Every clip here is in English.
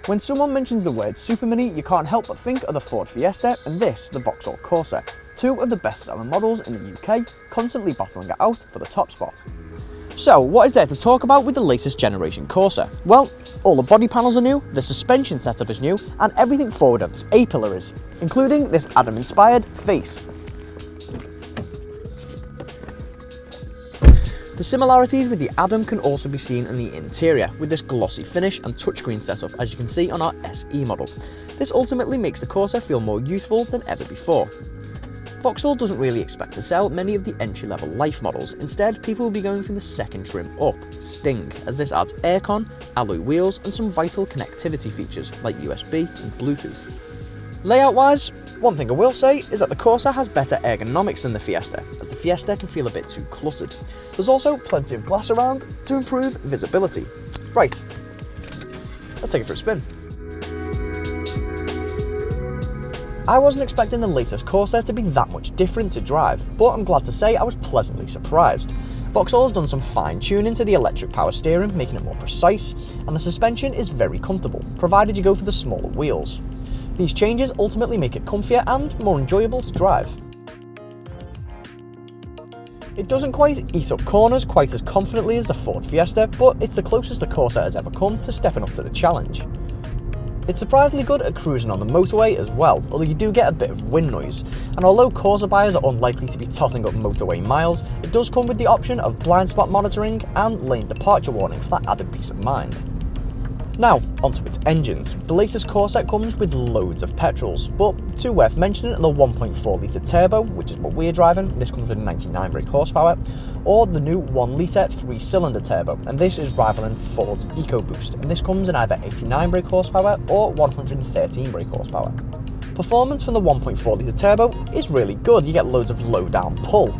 When someone mentions the word supermini, you can't help but think of the Ford Fiesta and this, the Vauxhall Corsa, two of the best-selling models in the UK, constantly battling it out for the top spot. So, what is there to talk about with the latest generation Corsa? Well, all the body panels are new, the suspension setup is new, and everything forward of this A-pillar is, including this Adam-inspired face. The similarities with the Adam can also be seen in the interior, with this glossy finish and touchscreen setup, as you can see on our SE model. This ultimately makes the Corsa feel more youthful than ever before. Vauxhall doesn't really expect to sell many of the entry-level Life models. Instead, people will be going for the second trim up, Sting, as this adds aircon, alloy wheels, and some vital connectivity features like USB and Bluetooth. Layout-wise, one thing I will say is that the Corsa has better ergonomics than the Fiesta, as the Fiesta can feel a bit too cluttered. There's also plenty of glass around to improve visibility. Right, let's take it for a spin. I wasn't expecting the latest Corsa to be that much different to drive, but I'm glad to say I was pleasantly surprised. Vauxhall has done some fine tuning to the electric power steering, making it more precise, and the suspension is very comfortable, provided you go for the smaller wheels. These changes ultimately make it comfier and more enjoyable to drive. It doesn't quite eat up corners quite as confidently as the Ford Fiesta, but it's the closest the Corsa has ever come to stepping up to the challenge. It's surprisingly good at cruising on the motorway as well, although you do get a bit of wind noise, and although Corsa buyers are unlikely to be totting up motorway miles, it does come with the option of blind spot monitoring and lane departure warning for that added peace of mind. Now, onto its engines. The latest Corsa comes with loads of petrols, but the two worth mentioning are the 1.4 litre turbo, which is what we're driving, this comes with 99 brake horsepower, or the new 1 litre 3-cylinder turbo, and this is rivaling Ford's EcoBoost, and this comes in either 89 brake horsepower or 113 brake horsepower. Performance from the 1.4 litre turbo is really good, you get loads of low down pull.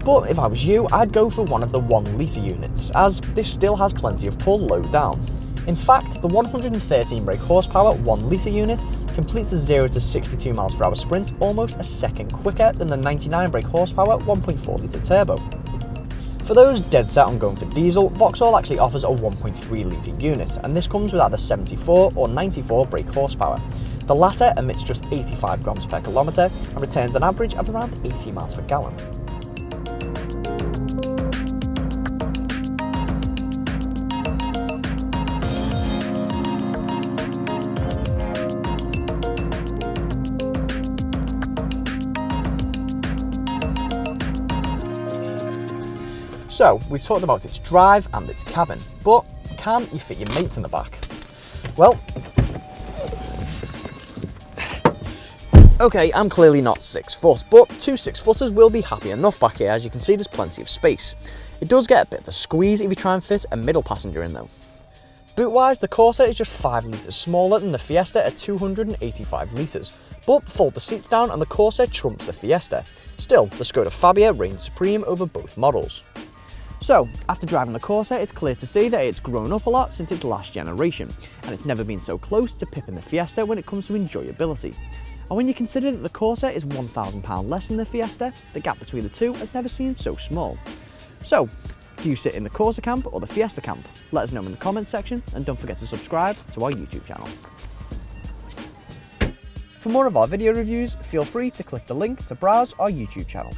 But if I was you, I'd go for one of the 1 litre units, as this still has plenty of pull low down. In fact, the 113 brake horsepower 1 litre unit completes a 0 to 62 mph sprint almost a second quicker than the 99 brake horsepower 1.4 litre turbo. For those dead set on going for diesel, Vauxhall actually offers a 1.3 litre unit, and this comes with either 74 or 94 brake horsepower. The latter emits just 85 grams per kilometre and returns an average of around 80 miles per gallon. So, we've talked about its drive and its cabin, but can you fit your mates in the back? Well, okay, I'm clearly not 6 foot, but 2 6-footers will be happy enough back here. As you can see, there's plenty of space. It does get a bit of a squeeze if you try and fit a middle passenger in though. Boot-wise, the Corsa is just 5 litres smaller than the Fiesta at 285 litres, but fold the seats down and the Corsa trumps the Fiesta. Still, the Skoda Fabia reigns supreme over both models. So, after driving the Corsa, it's clear to see that it's grown up a lot since its last generation, and it's never been so close to pipping the Fiesta when it comes to enjoyability. And when you consider that the Corsa is £1,000 less than the Fiesta, the gap between the two has never seemed so small. So, do you sit in the Corsa camp or the Fiesta camp? Let us know in the comments section, and don't forget to subscribe to our YouTube channel. For more of our video reviews, feel free to click the link to browse our YouTube channel.